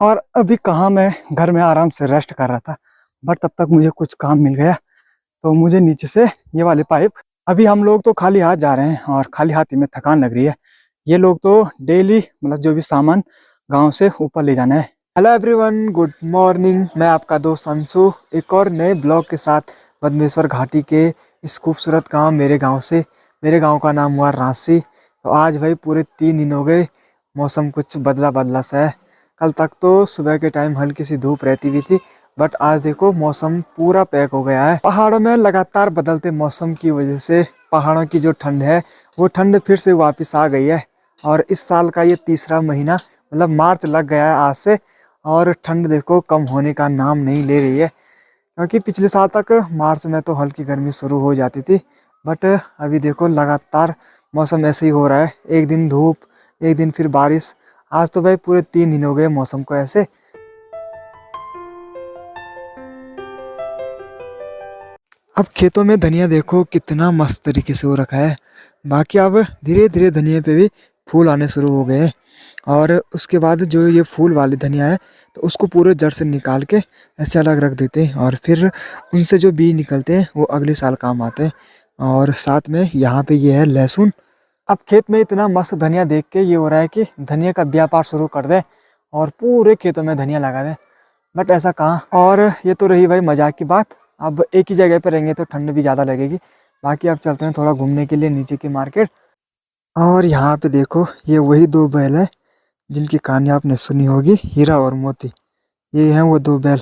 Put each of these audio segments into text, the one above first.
और अभी कहाँ, मैं घर में आराम से रेस्ट कर रहा था, बट तब तक मुझे कुछ काम मिल गया। तो मुझे नीचे से ये वाले पाइप, अभी हम लोग तो खाली हाथ जा रहे हैं और खाली हाथ ही में थकान लग रही है। ये लोग तो डेली मतलब जो भी सामान गांव से ऊपर ले जाना है। Hello everyone, good morning. मैं आपका दोस्त अंशु एक और नए ब्लॉग के साथ बदमेश्वर घाटी के इस खूबसूरत गांव मेरे गांव का नाम हुआ रांसी। तो आज भाई पूरे 3 दिन हो गए, मौसम कुछ बदला बदला सा है। कल तक तो सुबह के टाइम हल्की सी धूप रहती भी थी, बट आज देखो मौसम पूरा पैक हो गया है। पहाड़ों में लगातार बदलते मौसम की वजह से पहाड़ों की जो ठंड है वो ठंड फिर से वापस आ गई है। और इस साल का ये तीसरा महीना मतलब मार्च लग गया है आज से, और ठंड देखो कम होने का नाम नहीं ले रही है। क्योंकि पिछले साल तक मार्च में तो हल्की गर्मी शुरू हो जाती थी, बट अभी देखो लगातार मौसम ऐसे ही हो रहा है, एक दिन धूप एक दिन फिर बारिश। आज तो भाई पूरे 3 दिन हो गए मौसम को ऐसे। अब खेतों में धनिया देखो कितना मस्त तरीके से हो रखा है। बाकी अब धीरे धीरे धनिया पे भी फूल आने शुरू हो गए हैं। और उसके बाद जो ये फूल वाली धनिया है तो उसको पूरे जड़ से निकाल के ऐसे अलग रख देते हैं, और फिर उनसे जो बीज निकलते हैं वो अगले साल काम आते हैं। और साथ में यहाँ पे ये है लहसुन। अब खेत में इतना मस्त धनिया देख के ये हो रहा है कि धनिया का व्यापार शुरू कर दे और पूरे खेतों में धनिया लगा दे, बट ऐसा कहाँ। और ये तो रही भाई मजाक की बात, अब एक ही जगह पे रहेंगे तो ठंड भी ज़्यादा लगेगी। बाकी अब चलते हैं थोड़ा घूमने के लिए नीचे की मार्केट। और यहाँ पे देखो ये वही दो बैल है जिनकी कहानी आपने सुनी होगी, हीरा और मोती। ये हैं वो दो बैल।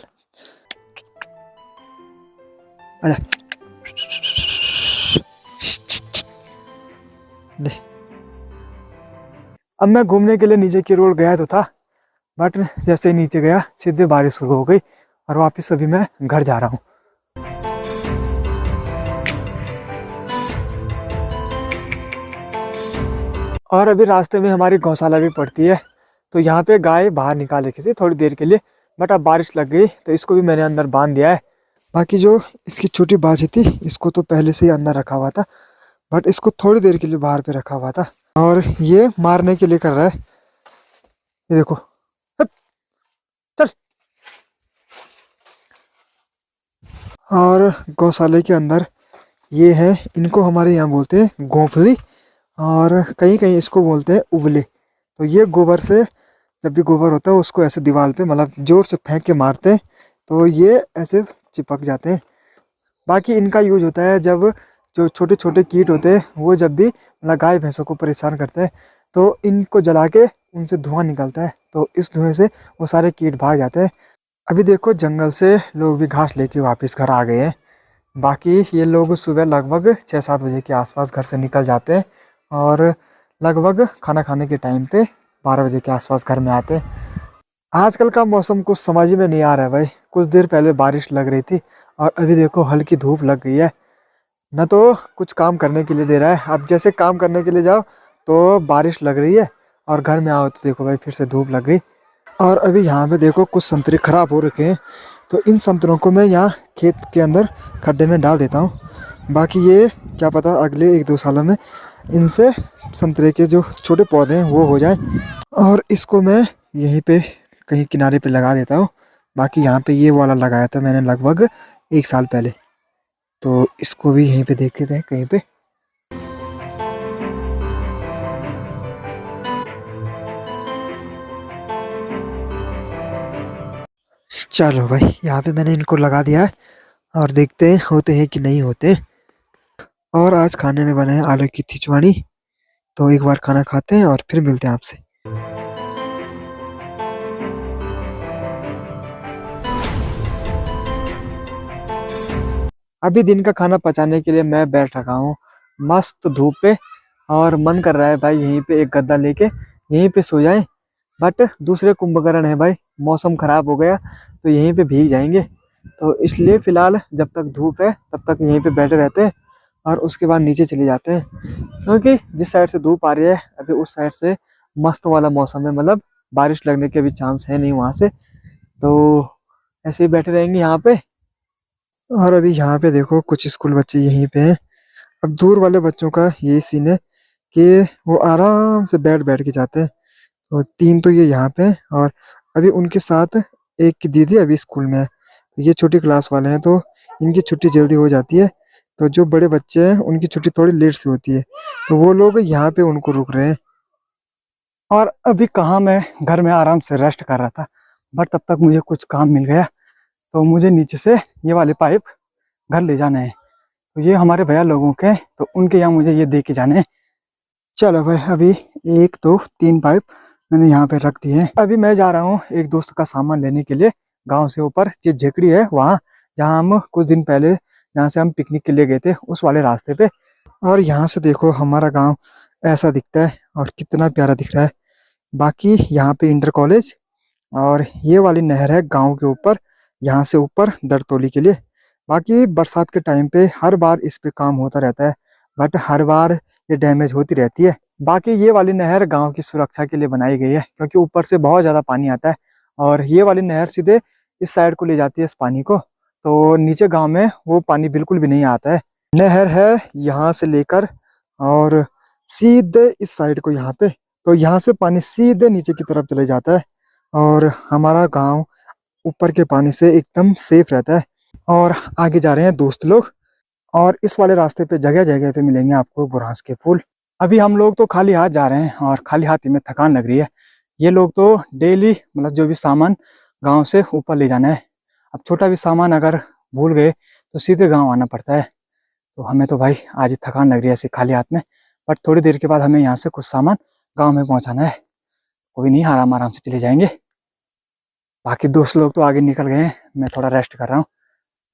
आजा। ले। अब मैं घूमने के लिए नीचे की रोड गया तो था, बट जैसे ही नीचे गया सीधे बारिश शुरू हो गई और वापस अभी मैं घर जा रहा हूँ। और अभी रास्ते में हमारी गौशाला भी पड़ती है, तो यहाँ पे गाय बाहर निकाल रखी थी थोड़ी देर के लिए, बट अब बारिश लग गई तो इसको भी मैंने अंदर बांध दिया है। बाकी जो इसकी छोटी बाछी थी इसको तो पहले से ही अंदर रखा हुआ था, बट इसको थोड़ी देर के लिए बाहर पे रखा हुआ था। और ये मारने के लिए कर रहा है, ये देखो। हट, चल। और गौशाले के अंदर ये है, इनको हमारे यहाँ बोलते हैं गोफली, और कहीं कहीं इसको बोलते हैं उबले। तो ये गोबर से, जब भी गोबर होता है उसको ऐसे दीवार पे मतलब जोर से फेंक के मारते हैं तो ये ऐसे चिपक जाते हैं। बाकी इनका यूज होता है जब जो छोटे छोटे कीट होते हैं वो जब भी मतलब गाय भैंसों को परेशान करते हैं तो इनको जला के उनसे धुआं निकलता है, तो इस धुएं से वो सारे कीट भाग जाते हैं। अभी देखो जंगल से लोग भी घास लेके वापस घर आ गए हैं। बाकी ये लोग सुबह लगभग 6-7 बजे के आसपास घर से निकल जाते हैं, और लगभग खाना खाने के टाइम पे 12 बजे के आसपास घर में आते हैं। आजकल का मौसम कुछ समझ में नहीं आ रहा है भाई। कुछ देर पहले बारिश लग रही थी और अभी देखो हल्की धूप लग गई है। न तो कुछ काम करने के लिए दे रहा है, अब जैसे काम करने के लिए जाओ तो बारिश लग रही है और घर में आओ तो देखो भाई फिर से धूप लग गई। और अभी यहाँ पे देखो कुछ संतरे खराब हो रखे हैं, तो इन संतरों को मैं यहाँ खेत के अंदर खड्डे में डाल देता हूँ। बाकी ये क्या पता अगले 1-2 सालों में इनसे संतरे के जो छोटे पौधे हैं वो हो जाए। और इसको मैं यहीं पे कहीं किनारे पे लगा देता हूँ। बाकी यहाँ पे ये वाला लगाया था मैंने लगभग 1 साल पहले, तो इसको भी यहीं पे देख लेते हैं कहीं पे। चलो भाई यहाँ पे मैंने इनको लगा दिया है, और देखते हैं होते हैं कि नहीं होते। और आज खाने में बना है आलू की खिचवाड़ी, तो एक बार खाना खाते हैं और फिर मिलते हैं आपसे। अभी दिन का खाना पचाने के लिए मैं बैठ रखा हूँ मस्त धूप पे, और मन कर रहा है भाई यहीं पे एक गद्दा लेके यहीं पे सो जाएं, बट दूसरे कुंभकर्ण है भाई, मौसम खराब हो गया तो यहीं पे भीग जाएंगे। तो इसलिए फिलहाल जब तक धूप है तब तक यहीं पे बैठे रहते हैं, और उसके बाद नीचे चले जाते हैं। क्योंकि जिस साइड से धूप आ रही है अभी उस साइड से मस्त वाला मौसम है, मतलब बारिश लगने के भी चांस है नहीं वहां से, तो ऐसे ही बैठे रहेंगे यहाँ पे। और अभी यहाँ पे देखो कुछ स्कूल बच्चे यहीं पे हैं। अब दूर वाले बच्चों का यही सीन है कि वो आराम से बैठ बैठ के जाते हैं, तो 3 तो ये यहाँ पे हैं, और अभी उनके साथ एक की दीदी अभी स्कूल में है। तो ये छोटी क्लास वाले हैं, तो इनकी छुट्टी जल्दी हो जाती है। तो जो बड़े बच्चे हैं उनकी छुट्टी थोड़ी लेट से होती है, तो वो लोग यहाँ पे उनको रुक रहे हैं। और अभी कहाँ, मैं घर में आराम से रेस्ट कर रहा था, बट तब तक मुझे कुछ काम मिल गया। तो मुझे नीचे से ये वाले पाइप घर ले जाने हैं। तो ये हमारे भैया लोगों के, तो उनके यहाँ मुझे ये दे के जाने हैं। चलो भाई, अभी 1 2 3 पाइप मैंने यहाँ पे रख दिए हैं। अभी मैं जा रहा हूँ एक दोस्त का सामान लेने के लिए, गांव से ऊपर जो झेकड़ी है वहाँ, जहाँ हम कुछ दिन पहले जहाँ से हम पिकनिक के लिए गए थे, उस वाले रास्ते पे। और यहाँ से देखो हमारा गांव ऐसा दिखता है और कितना प्यारा दिख रहा है। बाकी यहाँ पे इंटर कॉलेज, और ये वाली नहर है गांव के ऊपर, यहाँ से ऊपर दरतोली के लिए। बाकी बरसात के टाइम पे हर बार इस पे काम होता रहता है, बट हर बार ये डैमेज होती रहती है। बाकी ये वाली नहर गांव की सुरक्षा के लिए बनाई गई है, क्योंकि ऊपर से बहुत ज़्यादा पानी आता है और ये वाली नहर सीधे इस साइड को ले जाती है इस पानी को, तो नीचे गांव में वो पानी बिल्कुल भी नहीं आता है। नहर है यहाँ से लेकर और सीधे इस साइड को यहाँ पे, तो यहाँ से पानी सीधे नीचे की तरफ चले जाता है और हमारा गांव ऊपर के पानी से एकदम सेफ रहता है। और आगे जा रहे हैं दोस्त लोग, और इस वाले रास्ते पे जगह जगह पे मिलेंगे आपको बुरांस के फूल। अभी हम लोग तो खाली हाथ जा रहे हैं और खाली हाथ ही में थकान लग रही है। ये लोग तो डेली मतलब जो भी सामान गांव से ऊपर ले जाना है। अब छोटा भी सामान अगर भूल गए तो सीधे गांव आना पड़ता है। तो हमें तो भाई आज ही थकान लग रही है ऐसे खाली हाथ में, बट थोड़ी देर के बाद हमें यहाँ से कुछ सामान गाँव में पहुँचाना है। कोई नहीं, आराम आराम से चले जाएंगे। बाकी दोस्त लोग तो आगे निकल गए हैं, मैं थोड़ा रेस्ट कर रहा हूँ।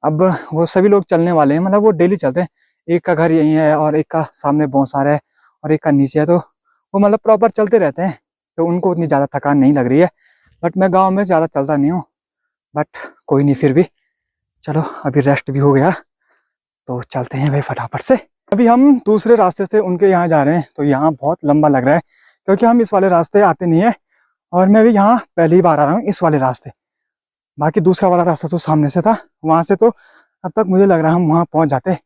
अब वो सभी लोग चलने वाले हैं, मतलब वो डेली चलते हैं। एक का घर यहीं है और एक का सामने बौंसार है और एक का नीचे है, तो वो मतलब प्रॉपर चलते रहते हैं, तो उनको उतनी ज़्यादा थकान नहीं लग रही है। बट मैं गांव में ज़्यादा चलता नहीं हूँ, बट कोई नहीं, फिर भी चलो अभी रेस्ट भी हो गया तो चलते हैं भाई फटाफट से। अभी हम दूसरे रास्ते से उनके यहाँ जा रहे हैं, तो यहाँ बहुत लंबा लग रहा है क्योंकि हम इस वाले रास्ते आते नहीं है और मैं भी यहाँ पहली बार आ रहा हूँ इस वाले रास्ते। बाकी दूसरा वाला रास्ता तो सामने से था, वहां से तो अब तक मुझे लग रहा है हम वहां पहुंच जाते,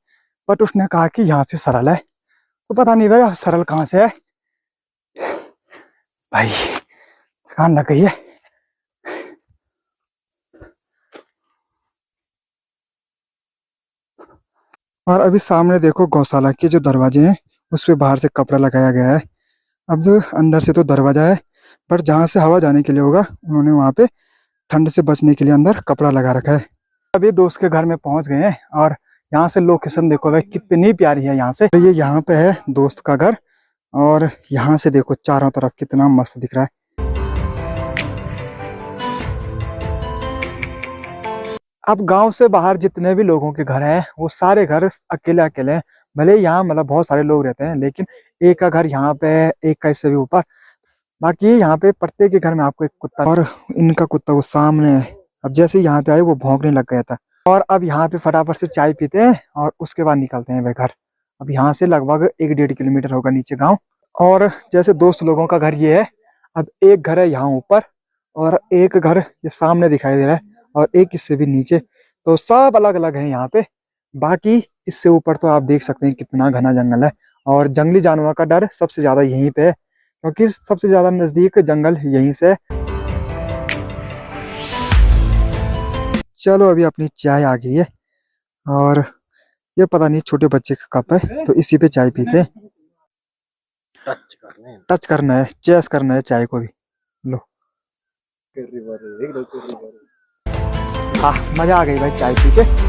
बट उसने कहा कि यहाँ से सरल है, तो पता नहीं भाई सरल कहाँ से है। भाई थकान लग गई है। और अभी सामने देखो गौशाला के जो दरवाजे हैं उस पे बाहर से कपड़ा लगाया गया है। अब जो अंदर से तो दरवाजा है, पर जहाँ से हवा जाने के लिए होगा उन्होंने वहाँ पे ठंड से बचने के लिए अंदर कपड़ा लगा रखा है। अभी दोस्त के घर में पहुंच गए हैं और यहाँ से लोकेशन देखो भाई कितनी प्यारी है। यहाँ से ये यहाँ पे है दोस्त का घर, और यहाँ से देखो चारों तरफ कितना मस्त दिख रहा है। अब गांव से बाहर जितने भी लोगों के घर हैं वो सारे घर अकेले अकेले हैं। भले यहाँ मतलब बहुत सारे लोग रहते हैं, लेकिन एक का घर यहाँ पे है, एक का इससे भी ऊपर। बाकी यहाँ पे प्रत्येक के घर में आपको एक कुत्ता, और इनका कुत्ता वो सामने है। अब जैसे यहाँ पे आए वो भौंकने लग गया था। और अब यहाँ पे फटाफट से चाय पीते हैं और उसके बाद निकलते हैं वे घर। अब यहाँ से लगभग 1 1.5 किलोमीटर होगा नीचे गाँव। और जैसे दोस्त लोगों का घर ये है, अब एक घर है यहाँ ऊपर और एक घर ये सामने दिखाई दे रहा है और एक इससे भी नीचे, तो सब अलग अलग है यहाँ पे। बाकी इससे ऊपर तो आप देख सकते हैं कितना घना जंगल है, और जंगली जानवरों का डर सबसे ज्यादा यहीं पे है क्योंकि सबसे ज्यादा नजदीक जंगल यहीं से है। चलो अभी अपनी चाय आ गई है, और ये पता नहीं छोटे बच्चे का कप है तो इसी पे चाय पीते हैं। टच करना है, चेस करना है चाय को भी। लो, हाँ मजा आ गई भाई चाय पी के।